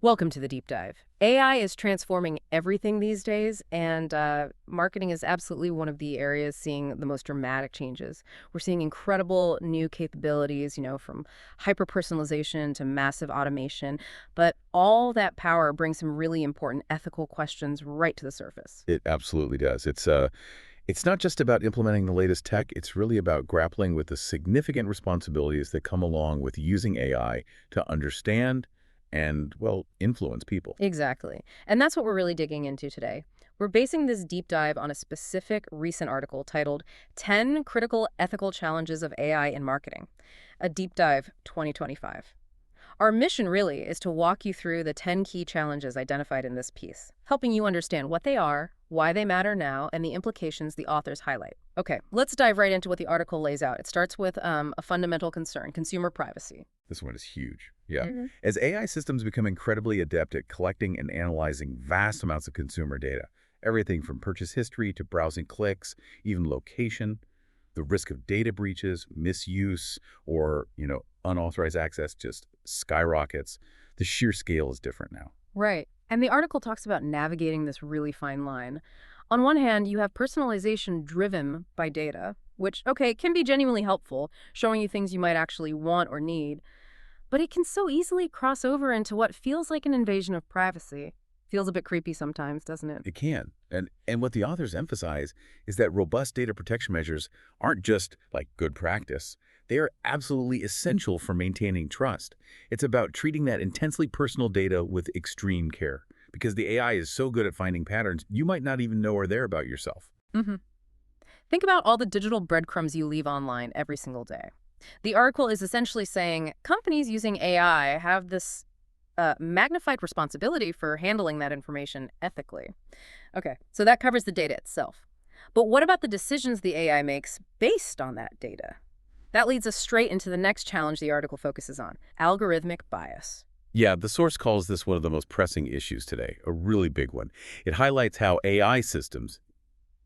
Welcome to the deep dive. AI is transforming everything these days, and marketing is absolutely one of the areas seeing the most dramatic changes. We're seeing incredible new capabilities, from hyper-personalization to massive automation, but all that power brings some really important ethical questions right to the surface. It absolutely does. It's not just about implementing the latest tech, it's really about grappling with the significant responsibilities that come along with using AI to understand and, well, influence people. Exactly. And that's what we're really digging into today. We're basing this deep dive on a specific recent article titled 10 Critical Ethical Challenges of AI in Marketing, a deep dive 2025. Our mission really is to walk you through the 10 key challenges identified in this piece, helping you understand what they are, why they matter now, and the implications the authors highlight. Okay, let's dive right into what the article lays out. It starts with a fundamental concern, consumer privacy. This one is huge. Yeah. Mhm. As AI systems become incredibly adept at collecting and analyzing vast amounts of consumer data, everything from purchase history to browsing clicks, even location, the risk of data breaches, misuse, or, unauthorized access just skyrockets. The sheer scale is different now. Right. And the article talks about navigating this really fine line. On one hand, you have personalization driven by data, which, okay, can be genuinely helpful, showing you things you might actually want or need. But it can so easily cross over into what feels like an invasion of privacy. Feels a bit creepy sometimes, doesn't it? It can. And what the authors emphasize is that robust data protection measures aren't just like good practice. They are absolutely essential for maintaining trust. It's about treating that intensely personal data with extreme care because the AI is so good at finding patterns you might not even know are there about yourself. hmm Think about all the digital breadcrumbs you leave online every single day. The article is essentially saying companies using AI have this magnified responsibility for handling that information ethically. Okay, so that covers the data itself. But what about the decisions the AI makes based on that data? That leads us straight into the next challenge the article focuses on, algorithmic bias. Yeah, the source calls this one of the most pressing issues today, a really big one. It highlights how AI systems,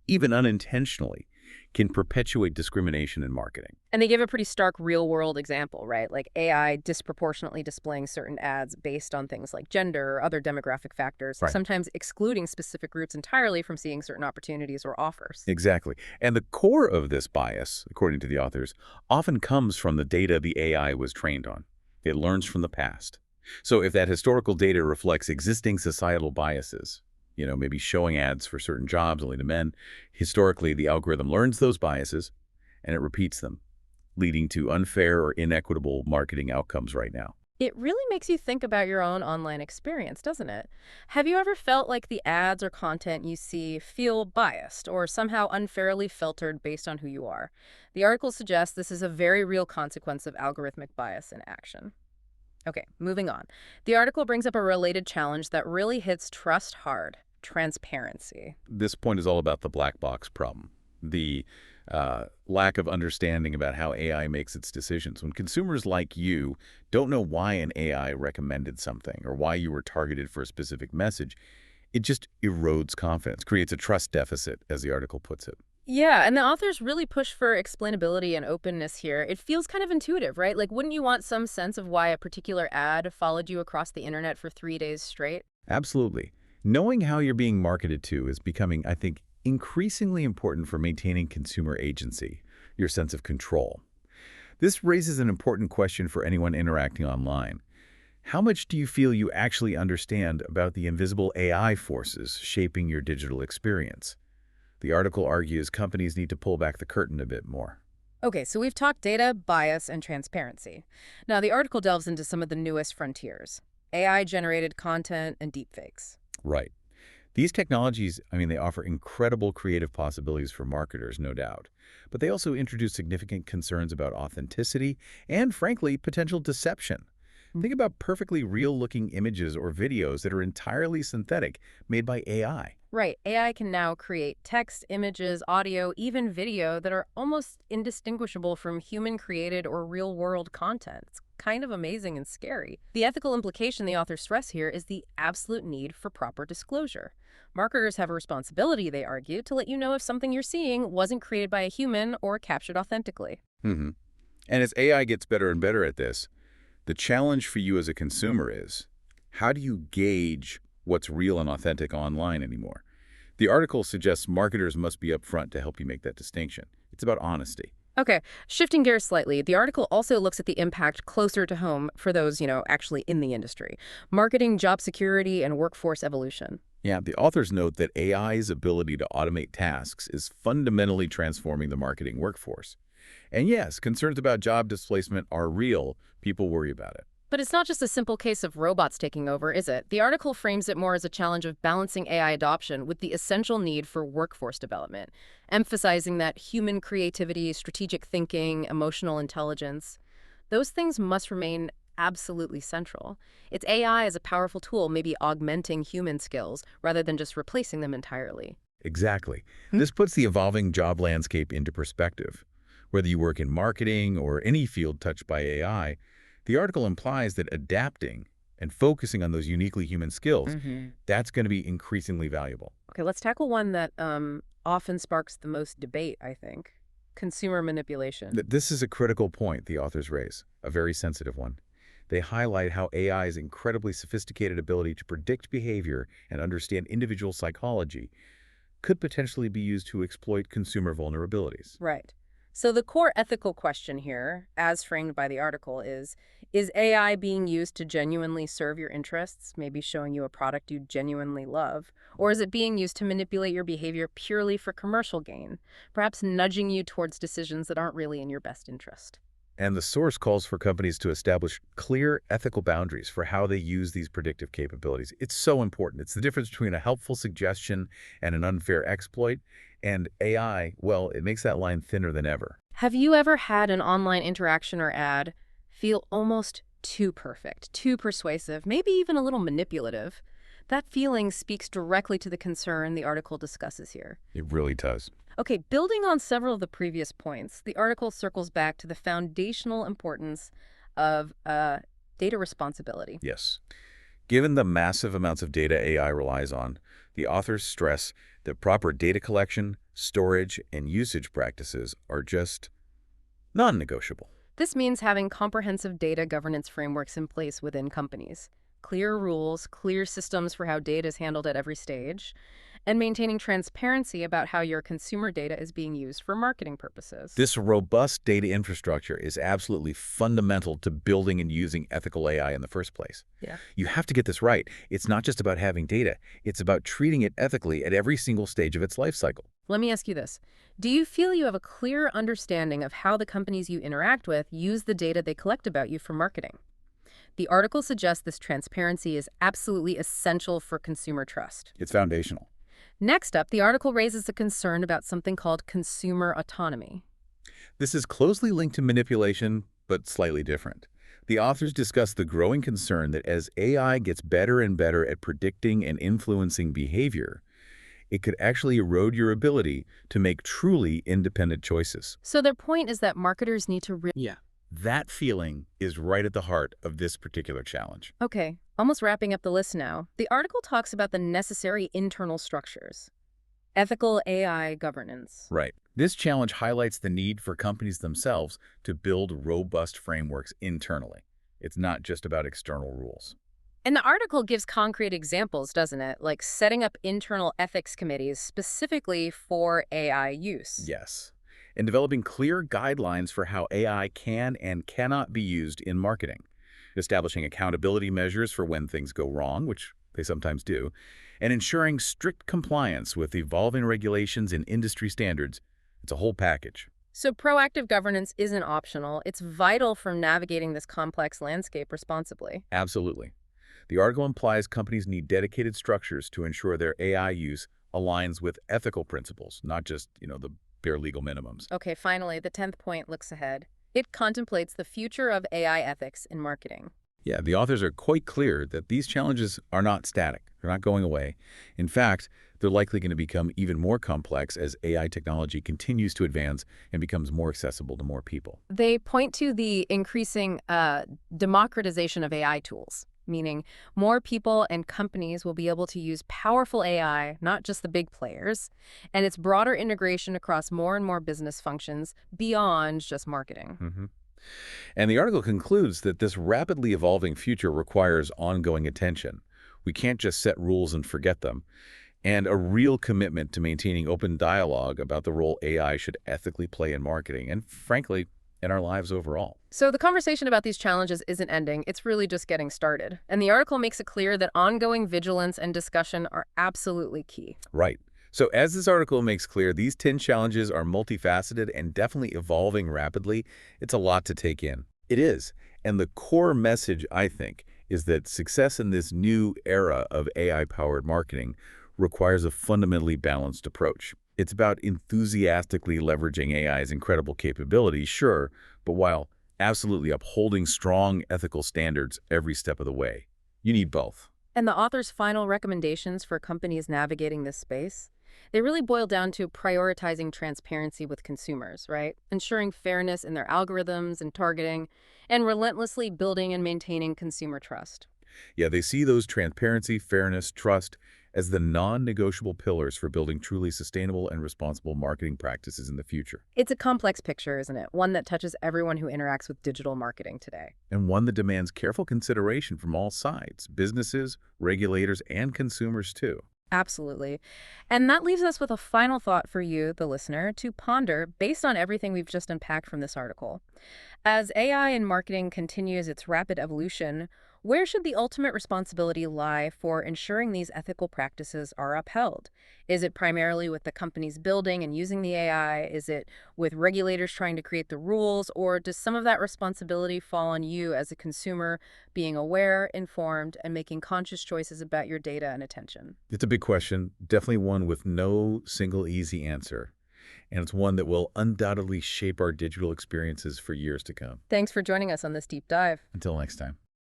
even unintentionally, can perpetuate discrimination in marketing. And they give a pretty stark real-world example, right? Like AI disproportionately displaying certain ads based on things like gender or other demographic factors, Right. sometimes excluding specific groups entirely from seeing certain opportunities or offers. Exactly. And the core of this bias, according to the authors, often comes from the data the AI was trained on. It learns from the past. So if that historical data reflects existing societal biases, maybe showing ads for certain jobs only to men, historically the algorithm learns those biases and it repeats them, leading to unfair or inequitable marketing outcomes right now. It really makes you think about your own online experience, doesn't it? Have you ever felt like the ads or content you see feel biased or somehow unfairly filtered based on who you are? The article suggests this is a very real consequence of algorithmic bias in action. Okay, moving on. The article brings up a related challenge that really hits trust hard, transparency. This point is all about the black box problem, the lack of understanding about how AI makes its decisions. When consumers like you don't know why an AI recommended something or why you were targeted for a specific message, it just erodes confidence, creates a trust deficit, as the article puts it. Yeah, and the authors really push for explainability and openness here. It feels kind of intuitive, right? Like, wouldn't you want some sense of why a particular ad followed you across the internet for 3 days straight? Absolutely. Knowing how you're being marketed to is becoming, I think, increasingly important for maintaining consumer agency, your sense of control. This raises an important question for anyone interacting online. How much do you feel you actually understand about the invisible AI forces shaping your digital experience? The article argues companies need to pull back the curtain a bit more. Okay, so we've talked data, bias, and transparency. Now, the article delves into some of the newest frontiers, AI-generated content and deepfakes. Right. These technologies, they offer incredible creative possibilities for marketers, no doubt. But they also introduce significant concerns about authenticity and, frankly, potential deception. Think about perfectly real-looking images or videos that are entirely synthetic, made by AI. Right. AI can now create text, images, audio, even video that are almost indistinguishable from human-created or real-world content. It's kind of amazing and scary. The ethical implication the authors stress here is the absolute need for proper disclosure. Marketers have a responsibility, they argue, to let you know if something you're seeing wasn't created by a human or captured authentically. hmm And as AI gets better and better at this, the challenge for you as a consumer is, How do you gauge what's real and authentic online anymore? The article suggests marketers must be upfront to help you make that distinction. It's about honesty. Okay, shifting gears slightly, the article also looks at the impact closer to home for those, actually in the industry. Marketing, job security, and workforce evolution. Yeah, the authors note that AI's ability to automate tasks is fundamentally transforming the marketing workforce. And yes, concerns about job displacement are real. People worry about it. But it's not just a simple case of robots taking over, is it? The article frames it more as a challenge of balancing AI adoption with the essential need for workforce development, emphasizing that human creativity, strategic thinking, emotional intelligence, those things must remain absolutely central. It's AI as a powerful tool, maybe augmenting human skills rather than just replacing them entirely. Exactly. This puts the evolving job landscape into perspective. Whether you work in marketing or any field touched by AI, the article implies that adapting and focusing on those uniquely human skills, that's going to be increasingly valuable. Okay, let's tackle one that often sparks the most debate, I think. Consumer manipulation. This is a critical point the authors raise, a very sensitive one. They highlight how AI's incredibly sophisticated ability to predict behavior and understand individual psychology could potentially be used to exploit consumer vulnerabilities. Right. So the core ethical question here, as framed by the article, is AI being used to genuinely serve your interests, maybe showing you a product you genuinely love? Or is it being used to manipulate your behavior purely for commercial gain, perhaps nudging you towards decisions that aren't really in your best interest? And the source calls for companies to establish clear ethical boundaries for how they use these predictive capabilities. It's so important. It's the difference between a helpful suggestion and an unfair exploit. And AI, well, it makes that line thinner than ever. Have you ever had an online interaction or ad feel almost too perfect, too persuasive, maybe even a little manipulative? That feeling speaks directly to the concern the article discusses here. It really does. Okay, building on several of the previous points, the article circles back to the foundational importance of data responsibility. Yes. Given the massive amounts of data AI relies on, the authors stress that proper data collection, storage, and usage practices are just non-negotiable. This means having comprehensive data governance frameworks in place within companies, clear rules, clear systems for how data is handled at every stage, and maintaining transparency about how your consumer data is being used for marketing purposes. This robust data infrastructure is absolutely fundamental to building and using ethical AI in the first place. Yeah. You have to get this right. It's not just about having data. It's about treating it ethically at every single stage of its life cycle. Let me ask you this. Do you feel you have a clear understanding of how the companies you interact with use the data they collect about you for marketing? The article suggests this transparency is absolutely essential for consumer trust. It's foundational. Next up, the article raises a concern about something called consumer autonomy. This is closely linked to manipulation, but slightly different. The authors discuss the growing concern that as AI gets better and better at predicting and influencing behavior, it could actually erode your ability to make truly independent choices. So their point is that marketers need to That feeling is right at the heart of this particular challenge. Okay, almost wrapping up the list now. The article talks about the necessary internal structures. Ethical AI governance. Right. This challenge highlights the need for companies themselves to build robust frameworks internally. It's not just about external rules. And the article gives concrete examples, doesn't it? Like setting up internal ethics committees specifically for AI use. Yes. And developing clear guidelines for how AI can and cannot be used in marketing. Establishing accountability measures for when things go wrong, which they sometimes do, and ensuring strict compliance with evolving regulations and industry standards. It's a whole package. So proactive governance isn't optional. It's vital for navigating this complex landscape responsibly. Absolutely. The article implies companies need dedicated structures to ensure their AI use aligns with ethical principles, not just, the bare legal minimums. Okay, finally, the 10th point looks ahead. It contemplates the future of AI ethics in marketing. Yeah, the authors are quite clear that these challenges are not static. They're not going away. In fact, they're likely going to become even more complex as AI technology continues to advance and becomes more accessible to more people. They point to the increasing democratization of AI tools, meaning more people and companies will be able to use powerful AI, not just the big players, and its broader integration across more and more business functions beyond just marketing. And the article concludes that this rapidly evolving future requires ongoing attention. We can't just set rules and forget them, and a real commitment to maintaining open dialogue about the role AI should ethically play in marketing and, frankly, in our lives overall. So the conversation about these challenges isn't ending, it's really just getting started. And the article makes it clear that ongoing vigilance and discussion are absolutely key. Right. So as this article makes clear, these 10 challenges are multifaceted and definitely evolving rapidly. It's a lot to take in. It is. And the core message, I think, is that success in this new era of AI-powered marketing requires a fundamentally balanced approach. It's about enthusiastically leveraging AI's incredible capabilities, sure, but while absolutely upholding strong ethical standards every step of the way. You need both. And the author's final recommendations for companies navigating this space, they really boil down to prioritizing transparency with consumers, right? Ensuring fairness in their algorithms and targeting, and relentlessly building and maintaining consumer trust. Yeah, they see those transparency, fairness, trust as the non-negotiable pillars for building truly sustainable and responsible marketing practices in the future. It's a complex picture, isn't it? One that touches everyone who interacts with digital marketing today. And one that demands careful consideration from all sides, businesses, regulators, and consumers too. Absolutely. And that leaves us with a final thought for you, the listener, to ponder based on everything we've just unpacked from this article. As AI in marketing continues its rapid evolution, where should the ultimate responsibility lie for ensuring these ethical practices are upheld? Is it primarily with the companies building and using the AI? Is it with regulators trying to create the rules? Or does some of that responsibility fall on you as a consumer being aware, informed, and making conscious choices about your data and attention? It's a big question, definitely one with no single easy answer. And it's one that will undoubtedly shape our digital experiences for years to come. Thanks for joining us on this deep dive. Until next time.